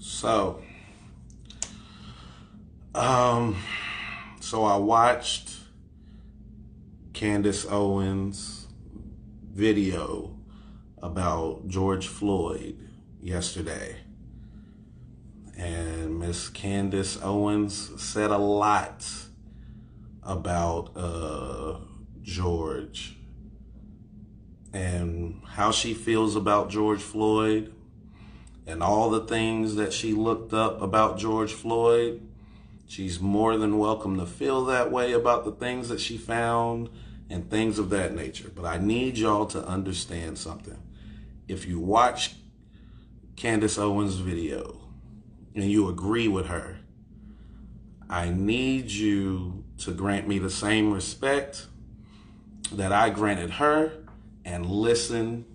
So, um, so I watched Candace Owens' video about George Floyd yesterday. And Miss Candace Owens said a lot about George and how she feels about George Floyd and all the things that she looked up about George Floyd. She's more than welcome to feel that way about the things that she found and things of that nature. But I need y'all to understand something. If you watch Candace Owens' video and you agree with her, I need you to grant me the same respect that I granted her and listen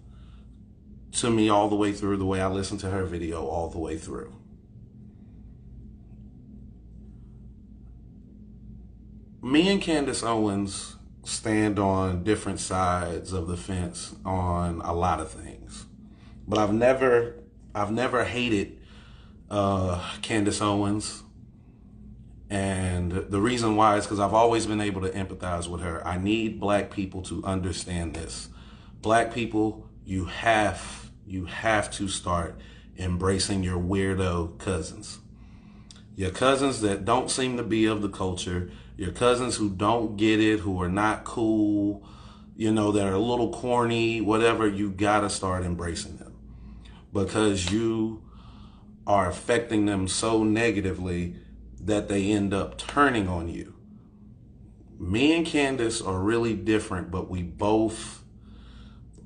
to me all the way through the way I listened to her video all the way through. Me and Candace Owens stand on different sides of the fence on a lot of things, but I've never hated Candace Owens, and the reason why is because I've always been able to empathize with her. I need black people to understand this. Black people, you have to start embracing your weirdo cousins. Your cousins that don't seem to be of the culture, your cousins who don't get it, who are not cool, that are a little corny, whatever, you gotta start embracing them because you are affecting them so negatively that they end up turning on you. Me and Candace are really different, but we both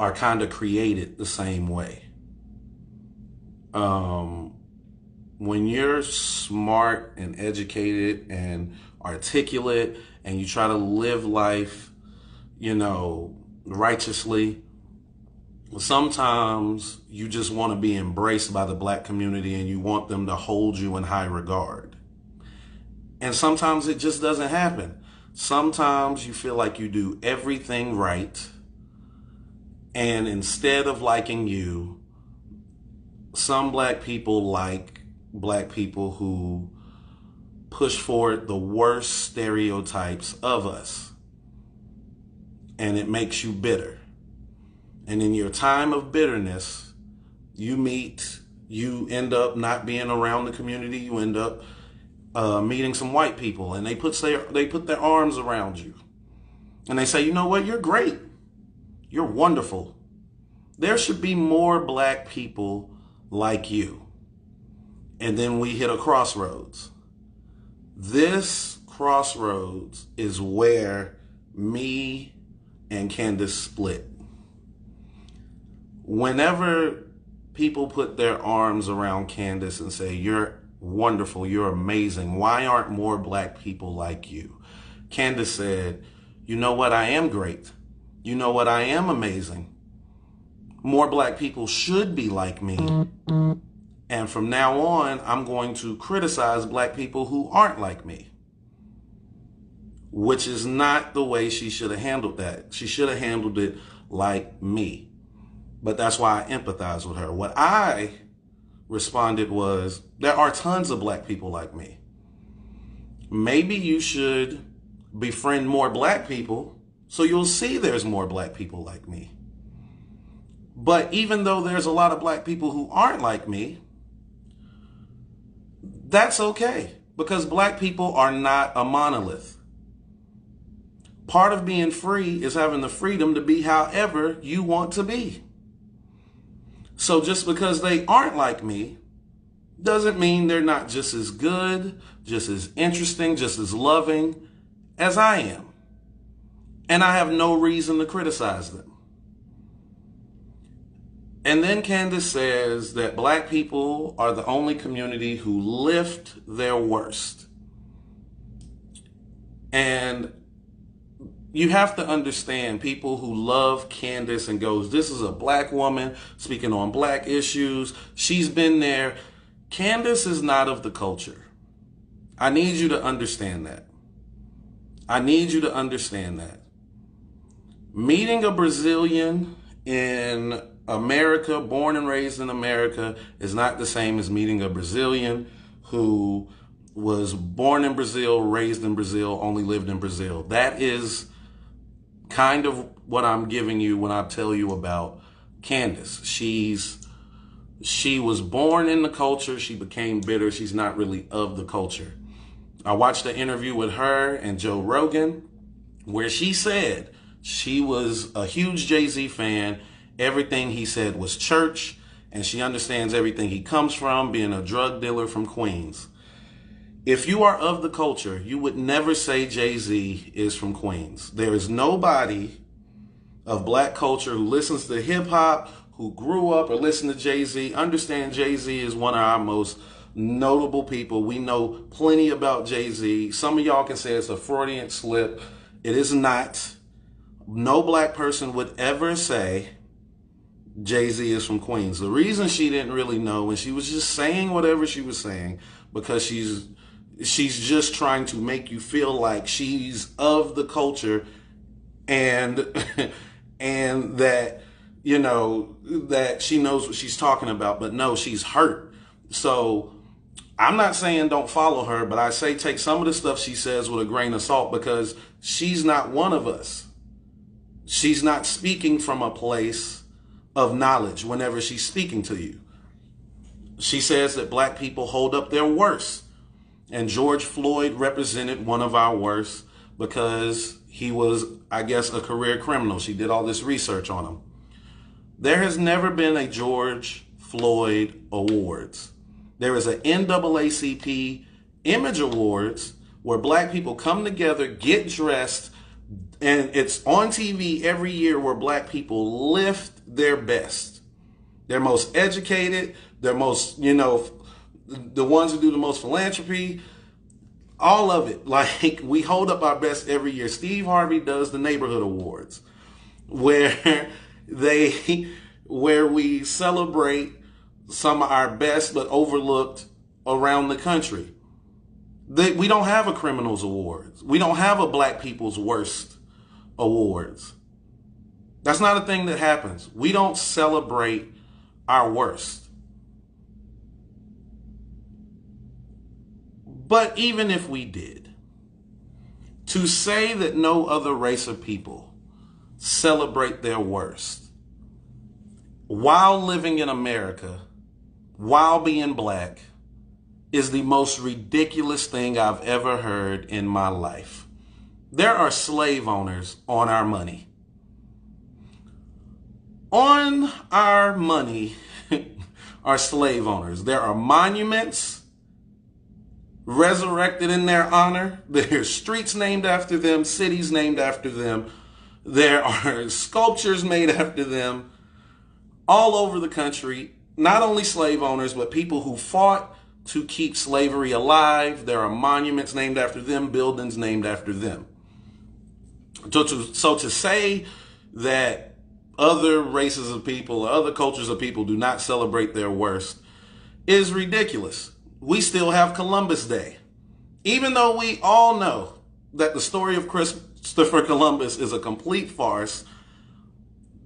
are kind of created the same way. When you're smart and educated and articulate and you try to live life, righteously, sometimes you just want to be embraced by the black community and you want them to hold you in high regard. And sometimes it just doesn't happen. Sometimes you feel like you do everything right, and instead of liking you, some black people like black people who push forward the worst stereotypes of us. And it makes you bitter. And in your time of bitterness, you end up not being around the community. You end up meeting some white people, and they put their arms around you. And they say, you know what? You're great. You're wonderful. There should be more black people like you. And then we hit a crossroads. This crossroads is where me and Candace split. Whenever people put their arms around Candace and say, you're wonderful, you're amazing, why aren't more black people like you? Candace said, you know what, I am great. You know what, I am amazing. More black people should be like me. And from now on, I'm going to criticize black people who aren't like me. Which is not the way she should have handled that. She should have handled it like me. But that's why I empathize with her. What I responded was, there are tons of black people like me. Maybe you should befriend more black people so you'll see there's more black people like me. But even though there's a lot of black people who aren't like me, that's okay, because black people are not a monolith. Part of being free is having the freedom to be however you want to be. So just because they aren't like me doesn't mean they're not just as good, just as interesting, just as loving as I am. And I have no reason to criticize them. And then Candace says that black people are the only community who lift their worst. And you have to understand, people who love Candace and goes, this is a black woman speaking on black issues. She's been there. Candace is not of the culture. I need you to understand that. I need you to understand that. Meeting a Brazilian in America, born and raised in America, is not the same as meeting a Brazilian who was born in Brazil, raised in Brazil, only lived in Brazil. That is kind of what I'm giving you when I tell you about Candace. She was born in the culture. She became bitter. She's not really of the culture. I watched an interview with her and Joe Rogan where she said she was a huge Jay-Z fan. Everything he said was church, and she understands everything he comes from, being a drug dealer from Queens. If you are of the culture, you would never say Jay-Z is from Queens. There is nobody of black culture who listens to hip hop, who grew up or listened to Jay-Z, understand Jay-Z is one of our most notable people. We know plenty about Jay-Z. Some of y'all can say it's a Freudian slip. It is not. No black person would ever say Jay-Z is from Queens. The reason she didn't really know, and she was just saying whatever she was saying, because she's just trying to make you feel like she's of the culture, and and that, you know, that she knows what she's talking about. But no, she's hurt. So I'm not saying don't follow her, but I say take some of the stuff she says with a grain of salt, because she's not one of us. She's not speaking from a place of knowledge whenever she's speaking to you. She says that black people hold up their worst. And George Floyd represented one of our worst because he was, I guess, a career criminal. She did all this research on him. There has never been a George Floyd Awards. There is an NAACP Image Awards where black people come together, get dressed, and it's on TV every year where black people lift their best. They're most educated, they're most, you know, the ones who do the most philanthropy, all of it. Like, we hold up our best every year. Steve Harvey does the Neighborhood Awards where we celebrate some of our best but overlooked around the country. We don't have a Criminals Awards. We don't have a Black People's Worst Awards. That's not a thing that happens. We don't celebrate our worst. But even if we did, to say that no other race of people celebrate their worst while living in America, while being black, is the most ridiculous thing I've ever heard in my life. There are slave owners on our money. On our money are slave owners. There are monuments resurrected in their honor. There's streets named after them, cities named after them. There are sculptures made after them all over the country. Not only slave owners, but people who fought to keep slavery alive. There are monuments named after them, buildings named after them. So to say that other races of people or other cultures of people do not celebrate their worst is ridiculous. We still have Columbus Day. Even though we all know that the story of Christopher Columbus is a complete farce,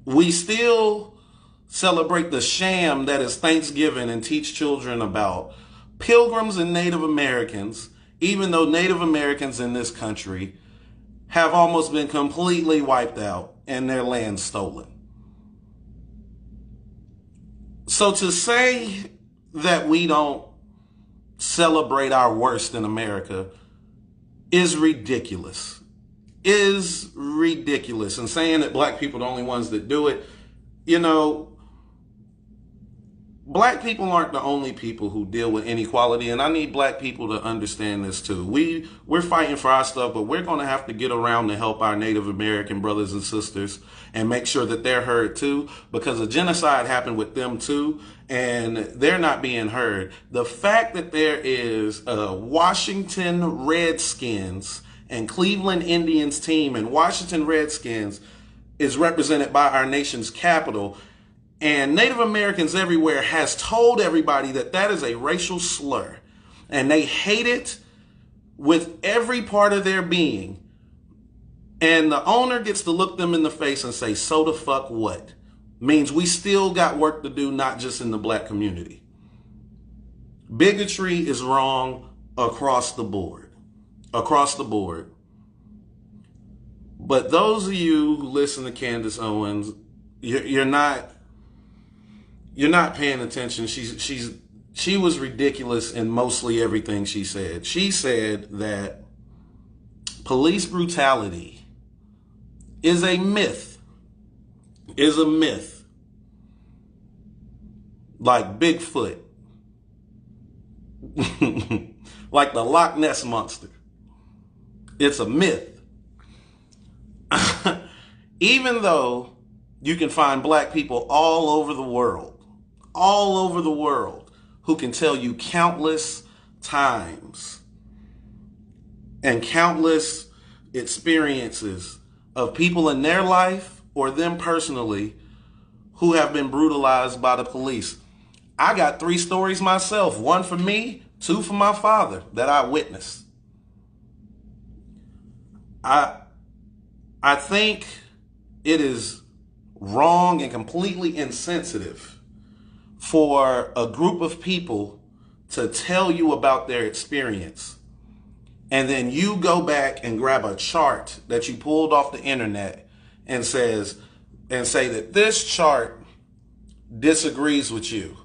we still celebrate the sham that is Thanksgiving and teach children about Pilgrims and Native Americans, even though Native Americans in this country have almost been completely wiped out and their land stolen. So to say that we don't celebrate our worst in America is ridiculous. And saying that black people are the only ones that do it, you know, black people aren't the only people who deal with inequality, and I need black people to understand this too. We're fighting for our stuff, but we're going to have to get around to help our Native American brothers and sisters and make sure that they're heard too, because a genocide happened with them too, and they're not being heard. The fact that there is a Washington Redskins and Cleveland Indians team, and Washington Redskins is represented by our nation's capital, and Native Americans everywhere has told everybody that that is a racial slur, and they hate it with every part of their being. And the owner gets to look them in the face and say, so the fuck what? means we still got work to do, not just in the black community. Bigotry is wrong across the board. Across the board. But those of you who listen to Candace Owens, you're not paying attention. She was ridiculous in mostly everything she said. She said that police brutality is a myth. Is a myth. Like Bigfoot. Like the Loch Ness Monster. It's a myth. Even though you can find black people all over the world, who can tell you countless times and countless experiences of people in their life or them personally who have been brutalized by the police. I got 3 stories myself, 1 for me, 2 for my father that I witnessed. I think it is wrong and completely insensitive for a group of people to tell you about their experience, and then you go back and grab a chart that you pulled off the internet and say that this chart disagrees with you,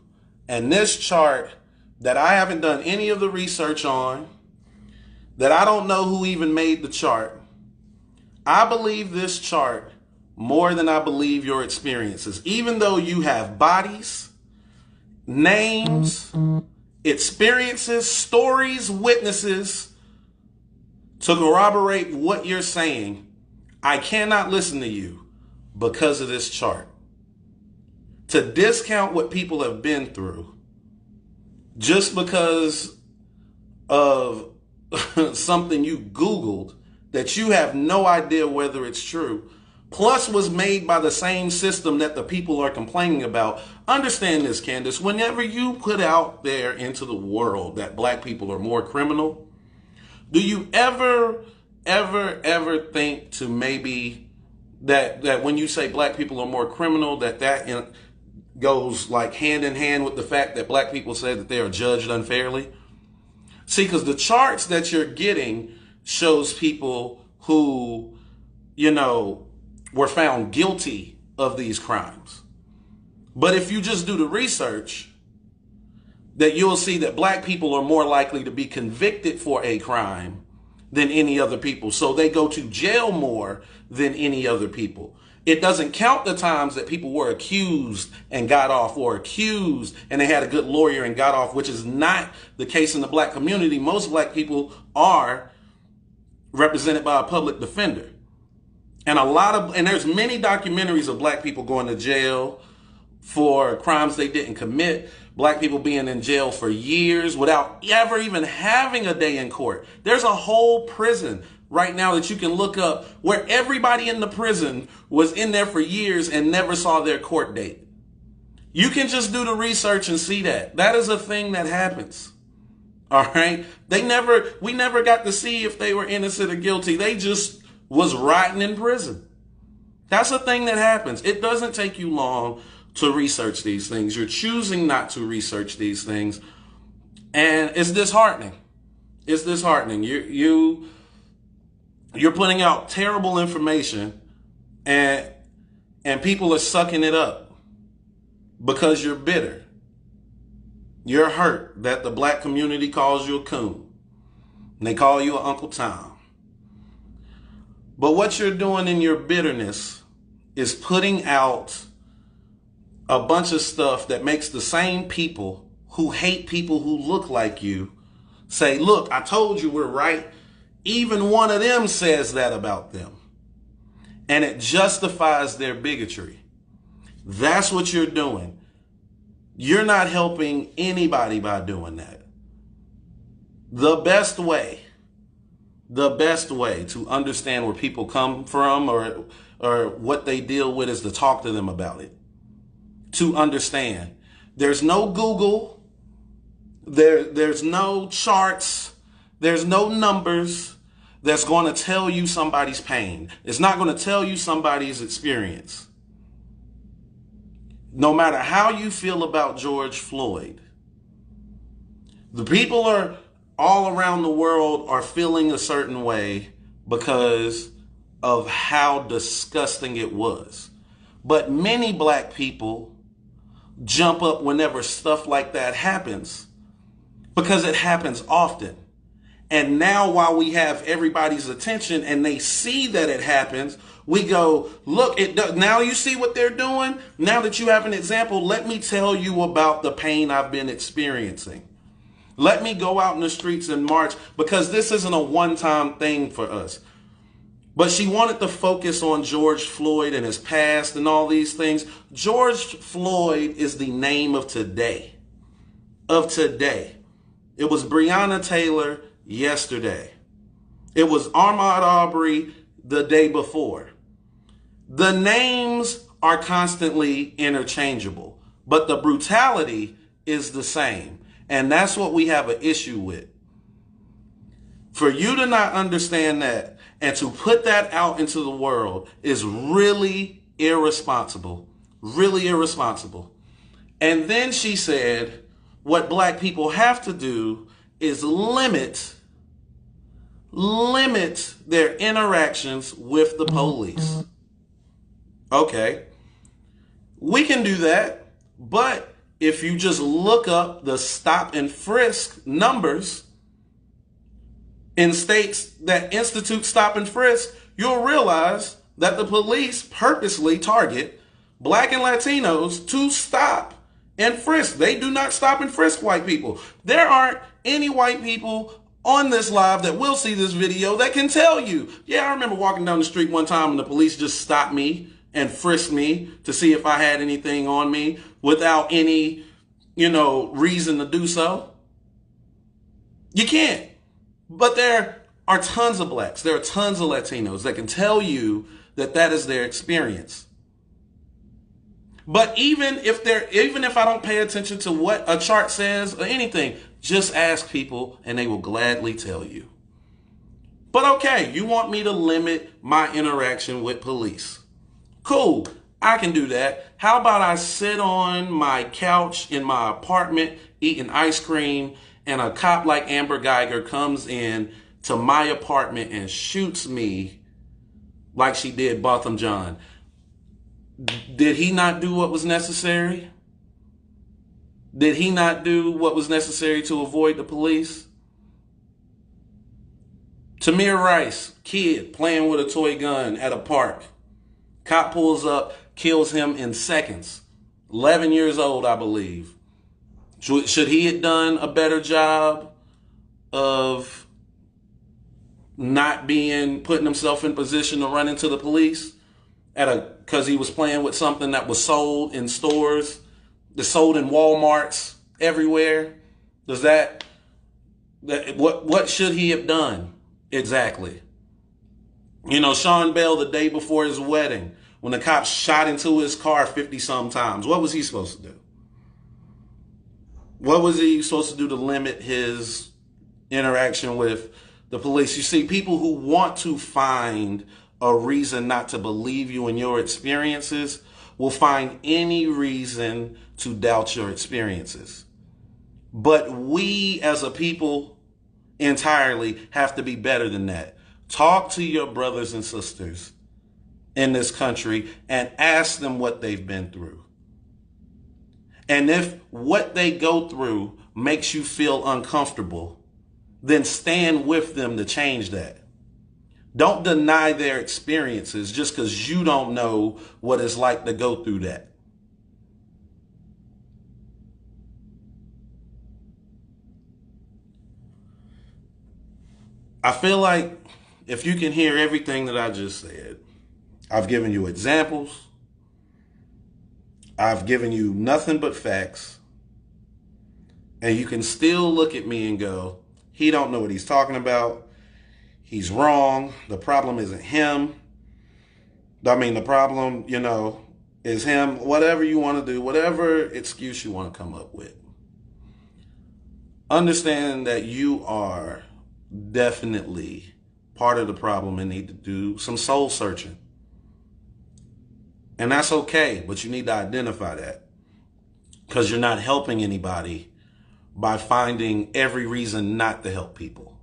and this chart that I haven't done any of the research on, that I don't know who even made the chart. I believe this chart more than I believe your experiences, even though you have bodies, names, experiences, stories, witnesses to corroborate what you're saying. I cannot listen to you because of this chart. To discount what people have been through just because of something you Googled that you have no idea whether it's true, plus was made by the same system that the people are complaining about. Understand this, Candace. Whenever you put out there into the world that black people are more criminal, do you ever think to maybe that when you say black people are more criminal, that goes like hand in hand with the fact that black people say that they are judged unfairly? See, because the charts that you're getting shows people who, were found guilty of these crimes. But if you just do the research, that you'll see that black people are more likely to be convicted for a crime than any other people. So they go to jail more than any other people. It doesn't count the times that people were accused and got off, or accused and they had a good lawyer and got off, which is not the case in the black community. Most black people are represented by a public defender. And there's many documentaries of black people going to jail for crimes they didn't commit. Black people being in jail for years without ever even having a day in court. There's a whole prison right now that you can look up where everybody in the prison was in there for years and never saw their court date. You can just do the research and see that. That is a thing that happens. All right. We never got to see if they were innocent or guilty. They just was rotting in prison. That's a thing that happens. It doesn't take you long to research these things. You're choosing not to research these things. And it's disheartening. It's disheartening. You're putting out terrible information and people are sucking it up because you're bitter. You're hurt that the black community calls you a coon and they call you an Uncle Tom. But what you're doing in your bitterness is putting out a bunch of stuff that makes the same people who hate people who look like you say, look, I told you we're right. Even one of them says that about them. And it justifies their bigotry. That's what you're doing. You're not helping anybody by doing that. The best way to understand where people come from or what they deal with is to talk to them about it. To understand. There's no Google. There's no charts. There's no numbers that's going to tell you somebody's pain. It's not going to tell you somebody's experience. no matter how you feel about George Floyd, the people are all around the world are feeling a certain way because of how disgusting it was. But many black people jump up whenever stuff like that happens because it happens often. And now while we have everybody's attention and they see that it happens, we go, look, now you see what they're doing? Now that you have an example, let me tell you about the pain I've been experiencing. Let me go out in the streets and march, because this isn't a one-time thing for us. But she wanted to focus on George Floyd and his past and all these things. George Floyd is the name of today. Of today. It was Breonna Taylor yesterday. It was Ahmaud Arbery the day before. The names are constantly interchangeable, but the brutality is the same. And that's what we have an issue with. For you to not understand that and to put that out into the world is really irresponsible. Really irresponsible. And then she said, what black people have to do is limit their interactions with the police. Okay, we can do that, but if you just look up the stop and frisk numbers in states that institute stop and frisk, you'll realize that the police purposely target black and Latinos to stop and frisk. They do not stop and frisk white people. There aren't any white people on this live that will see this video that can tell you, yeah, I remember walking down the street one time and the police just stopped me and frisked me to see if I had anything on me without any, reason to do so. You can't. But there are tons of blacks. There are tons of Latinos that can tell you that that is their experience. But even if I don't pay attention to what a chart says or anything, just ask people and they will gladly tell you. But okay, you want me to limit my interaction with police. Cool, I can do that. How about I sit on my couch in my apartment eating ice cream and a cop like Amber Geiger comes in to my apartment and shoots me like she did Botham Jean. Did he not do what was necessary? Did he not do what was necessary to avoid the police? Tamir Rice, kid playing with a toy gun at a park. Cop pulls up, kills him in seconds. 11 years old, I believe. Should he have done a better job of not putting himself in position to run into the police because he was playing with something that was sold in stores, that's sold in Walmarts everywhere? What should he have done exactly? Sean Bell, the day before his wedding, when the cops shot into his car 50-some times, what was he supposed to do? What was he supposed to do to limit his interaction with the police? You see, people who want to find a reason not to believe you and your experiences will find any reason to doubt your experiences. But we as a people entirely have to be better than that. Talk to your brothers and sisters in this country and ask them what they've been through. And if what they go through makes you feel uncomfortable, then stand with them to change that. Don't deny their experiences just because you don't know what it's like to go through that. I feel like if you can hear everything that I just said, I've given you examples. I've given you nothing but facts. And you can still look at me and go, he don't know what he's talking about. He's wrong. The problem isn't him. The problem, is him. Whatever you want to do, whatever excuse you want to come up with. Understand that you are definitely part of the problem and need to do some soul searching. And that's okay, but you need to identify that. because you're not helping anybody by finding every reason not to help people.